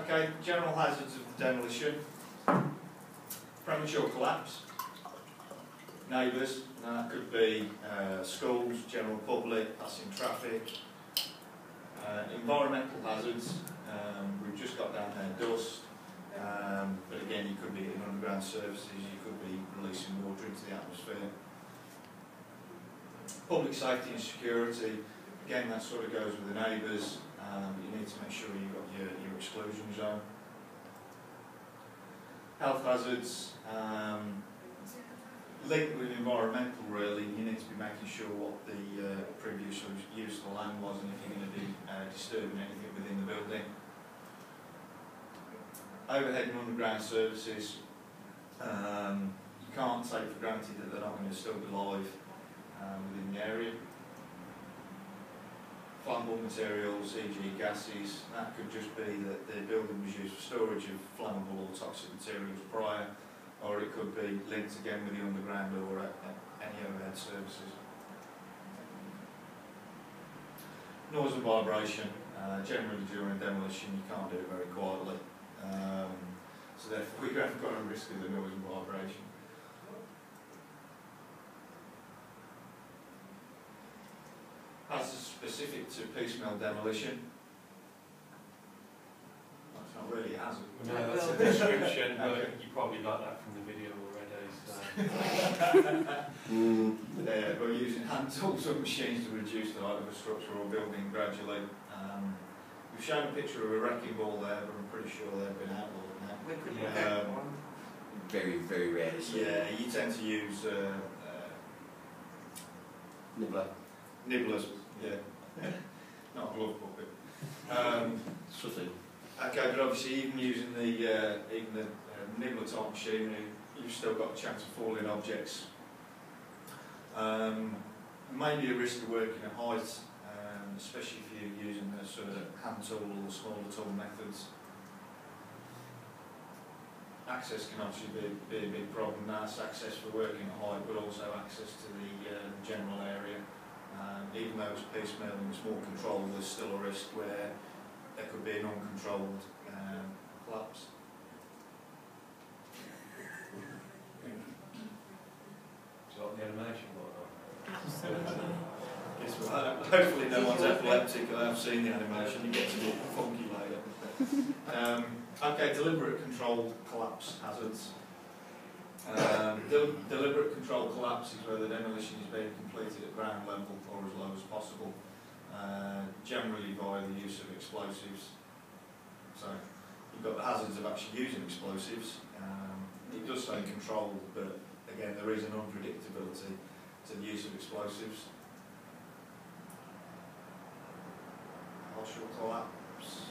Okay, general hazards of the demolition. Premature collapse. Neighbours, that could be schools, general public, passing traffic. Environmental hazards, we've just got down there dust, but again you could be in underground services, you could be releasing water into the atmosphere. Public safety and security, again that sort of goes with the neighbours, you need to make sure you've got your exclusion zone. Health hazards, linked with environmental really, you need to be making sure what the previous use of the land was and if you're going to be disturbing anything within the building. Overhead and underground services, you can't take for granted that they're not going to still be live within the area. Flammable materials, e.g. gases, that could just be that the building was used for storage of flammable or toxic materials prior, or it could be linked again with the underground or any overhead services. Noise and vibration, generally during demolition you can't do it very quietly, so therefore we haven't got a risk of the noise and vibration. Hazards specific to piecemeal demolition. That's not really a hazard. No, that's a description, but you probably got that from the video already. So. Yeah, we're using hand tools or machines to reduce the height of a structure or building gradually. We've shown a picture of a wrecking ball there, but I'm pretty sure they've been outlawed now. Very, very rare. Yeah, you tend to use nibblers, yeah. Not a glove puppet. Okay, but obviously even using the nibbler type machinery, you've still got a chance of falling objects. Maybe a risk of working at height, especially if you're using the sort of hand tool or the smaller tool methods. Access can obviously be a big problem. That's access for working at height, but also access to the general area. Even though it's piecemeal and it's more controlled, there's still a risk where there could be an uncontrolled collapse. So the animation Hopefully no one's epileptic or they've seen the animation, you get to look funky later. Okay, deliberate controlled collapse hazards. Deliberate controlled collapse is where the demolition is being completed at ground level or as low as possible, generally via the use of explosives. So you've got the hazards of actually using explosives. It does say controlled, but again there is an unpredictability to the use of explosives. Partial collapse.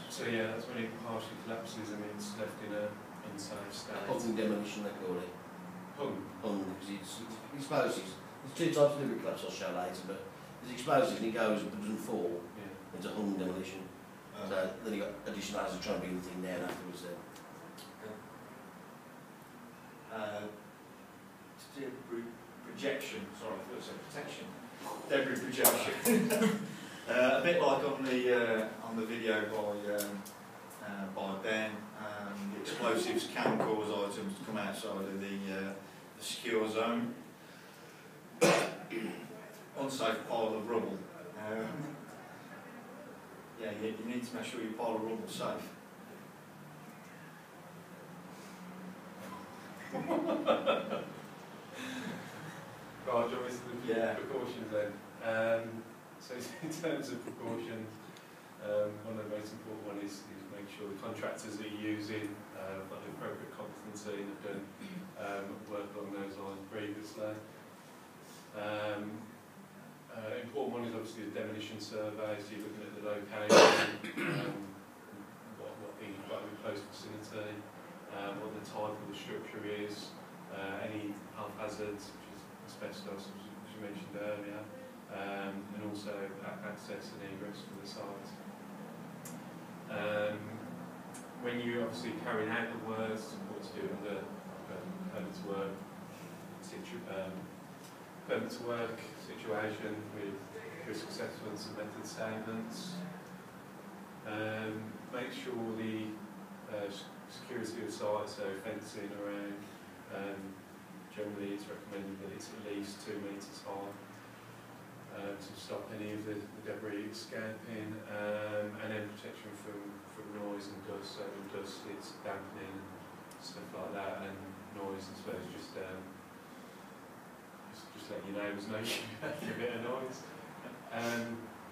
So yeah, that's when it partially collapses and it's left in a unsafe state. Hung demolition, they call it. Hung, because it's explosives. There's two types of deliberate collapse I'll show later, but there's explosives and it goes but doesn't fall. Yeah. It's a hung demolition. So then you got additional hazard trying to bring the thing down afterwards then. Debris projection, sorry, I thought it said protection. Debris projection. A bit like on the video by Ben, the explosives can cause items to come outside of the secure zone. Unsafe pile of rubble. Yeah, you need to make sure your pile of rubble is safe. Right, do you want me to do the precautions then? So in terms of precautions, one of the most important ones is make sure the contractors that you're using have got the appropriate competency and have done work along those lines previously. Important one is obviously the demolition survey, so you're looking at the location, what things you've got in close vicinity, what the type of the structure is, any health hazards, which is asbestos, as you mentioned earlier, and also access and egress for the site. When you're obviously carrying out the works, what to do with the permit to work, permit to work situation with risk assessments and method statements. Make sure the security of site, so fencing around. Generally, it's recommended that it's at least 2 metres high to stop any of the debris escaping, and then protection from noise and dust. So in dust, it's dampening and stuff like that, and noise, I suppose, just let your neighbours know you have a bit of noise.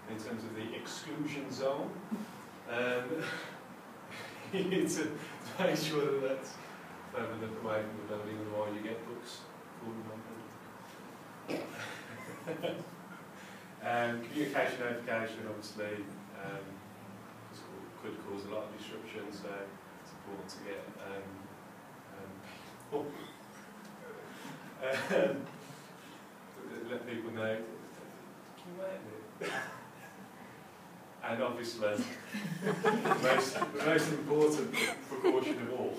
In terms of the exclusion zone, you need to make sure that that's further enough away from the building, otherwise you get books falling on them. Communication notification, obviously, could cause a lot of disruption, so it's important to get let people know. Can you wait a minute? And obviously, the most important precaution of all.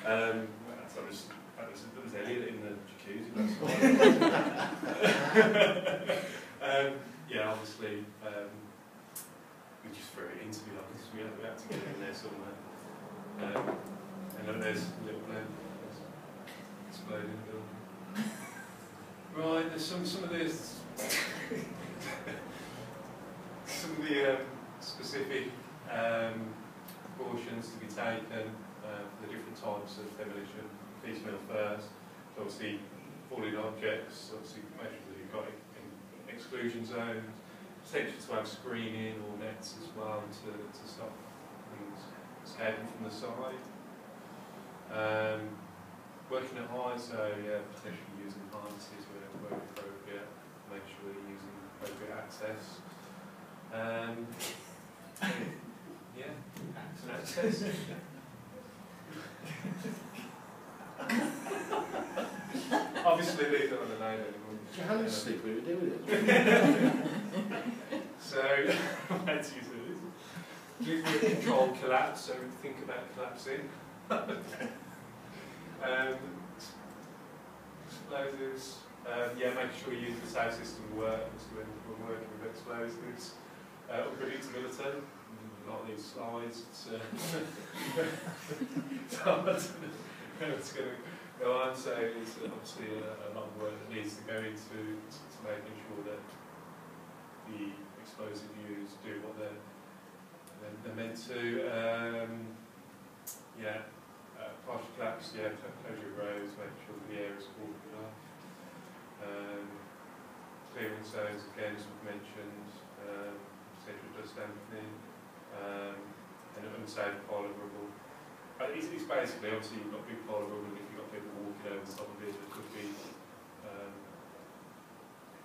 There was Elliot in the jacuzzi last night. Yeah, obviously, we just threw it in, to be honest. We had to get in there somewhere. And then there's a little lamp exploding in the building. Right, there's some of this. Some of the specific precautions to be taken for the different types of demolition. Piecemeal first, so obviously falling objects, obviously make sure that you've got exclusion zones, potential to have screening or nets as well to stop things escaping from the side. Working at height, so yeah, potentially using harnesses where appropriate, make sure you're using appropriate access. Yeah, access. Obviously, these aren't allowed anymore. Your hands slippery, what do you do with it? So, let's use this. Use the controlled collapse, so think about collapsing. Explosives. Yeah, making sure you use the safe system to work, when working with explosives. Unpredictability. A lot of these slides, it's hard to know what's going to go on, so it's obviously a lot of work that needs to go into making sure that the explosive used do what they're meant to. Partial collapse, yeah, close your roads, making sure that the air is cool enough. Clearing zones, again, as we've mentioned, potential dust dampening, and unsafe pile of rubble. It's basically, obviously, you've got big pile of rubble, and if you've got people walking over the top of it, there could be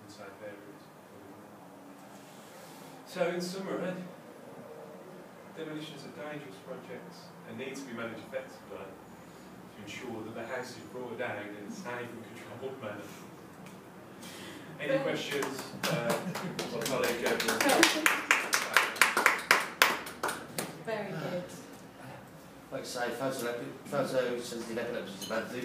unsafe areas. So, in summary, demolition is a dangerous project and needs to be managed effectively to ensure that the house is brought down in a safe and controlled manner. Any questions? My colleague Gabriel. Very good. Like I say, photosensitive epilepsy is a bad thing.